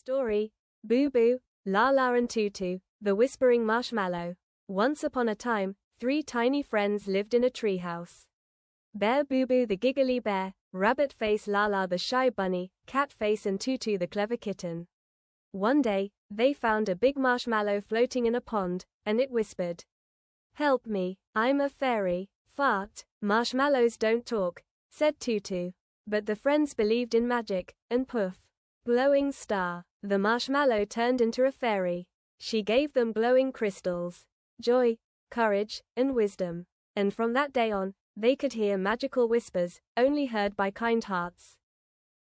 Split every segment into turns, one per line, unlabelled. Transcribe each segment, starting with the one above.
Story, Bubu, Lala and Tutu, the whispering marshmallow. Once upon a time, 3 tiny friends lived in a treehouse. Bear Bubu the giggly bear, Rabbit Face Lala the shy bunny, Cat Face and Tutu the clever kitten. One day, they found a big marshmallow floating in a pond, and it whispered, "Help me, I'm a fairy." "Fart, marshmallows don't talk," said Tutu. But the friends believed in magic, and poof, glowing star, the marshmallow turned into a fairy. She gave them glowing crystals, joy, courage, and wisdom. And from that day on, they could hear magical whispers, only heard by kind hearts.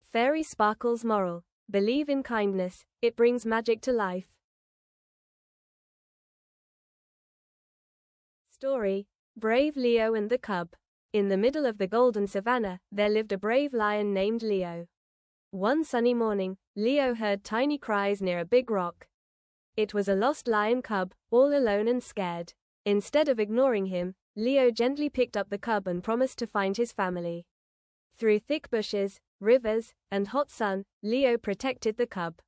Fairy Sparkle's moral: believe in kindness, it brings magic to life. Story, Brave Leo and the Cub. In the middle of the golden savannah, there lived a brave lion named Leo. One sunny morning, Leo heard tiny cries near a big rock. It was a lost lion cub, all alone and scared. Instead of ignoring him, Leo gently picked up the cub and promised to find his family. Through thick bushes, rivers, and hot sun, Leo protected the cub.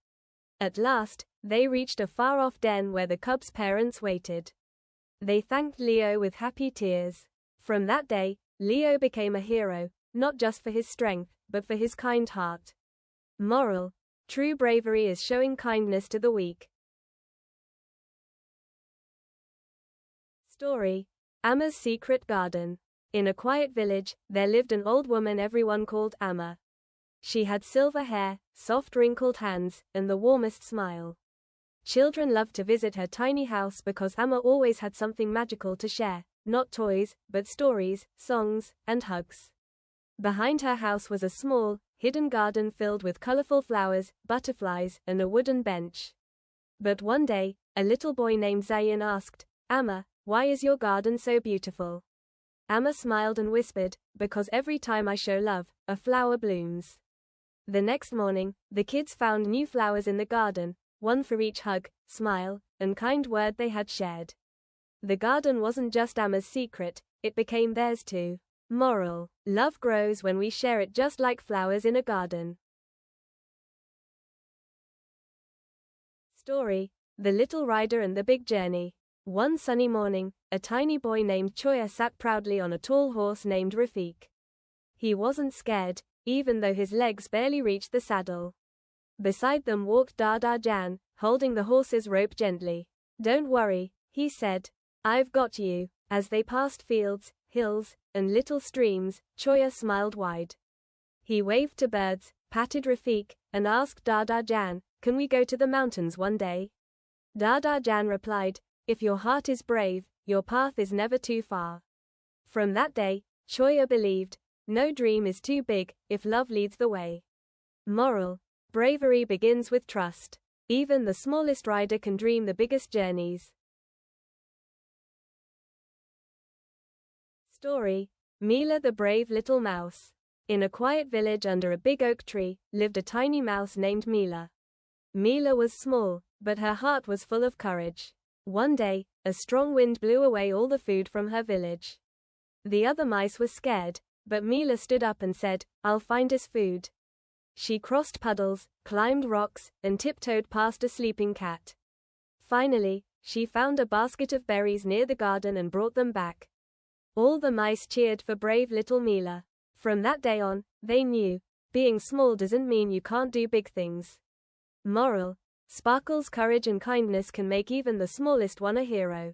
At last, they reached a far-off den where the cub's parents waited. They thanked Leo with happy tears. From that day, Leo became a hero, not just for his strength, but for his kind heart. Moral: true bravery is showing kindness to the weak. Story, Amma's Secret Garden. In a quiet village, there lived an old woman everyone called Amma. She had silver hair, soft wrinkled hands, and the warmest smile. Children loved to visit her tiny house because Amma always had something magical to share, not toys, but stories, songs, and hugs. Behind her house was a small, hidden garden filled with colorful flowers, butterflies, and a wooden bench. But one day, a little boy named Zayn asked, "Amma, why is your garden so beautiful?" Amma smiled and whispered, "Because every time I show love, a flower blooms." The next morning, the kids found new flowers in the garden, one for each hug, smile, and kind word they had shared. The garden wasn't just Amma's secret, it became theirs too. Moral: love grows when we share it, just like flowers in a garden. Story, The Little Rider and the Big Journey. One sunny morning, a tiny boy named Choya sat proudly on a tall horse named Rafik. He wasn't scared, even though his legs barely reached the saddle. Beside them walked Dada Jan, holding the horse's rope gently. "Don't worry," he said. "I've got you." As they passed fields, hills, and little streams, Choya smiled wide. He waved to birds, patted Rafik, and asked Dada Jan, "Can we go to the mountains one day?" Dada Jan replied, "If your heart is brave, your path is never too far." From that day, Choya believed, no dream is too big, if love leads the way. Moral: bravery begins with trust. Even the smallest rider can dream the biggest journeys. Story, Mila the Brave Little Mouse. In a quiet village under a big oak tree, lived a tiny mouse named Mila. Mila was small, but her heart was full of courage. One day, a strong wind blew away all the food from her village. The other mice were scared, but Mila stood up and said, "I'll find us food." She crossed puddles, climbed rocks, and tiptoed past a sleeping cat. Finally, she found a basket of berries near the garden and brought them back. All the mice cheered for brave little Mila. From that day on, they knew, being small doesn't mean you can't do big things. Moral: Sparkle's courage and kindness can make even the smallest one a hero.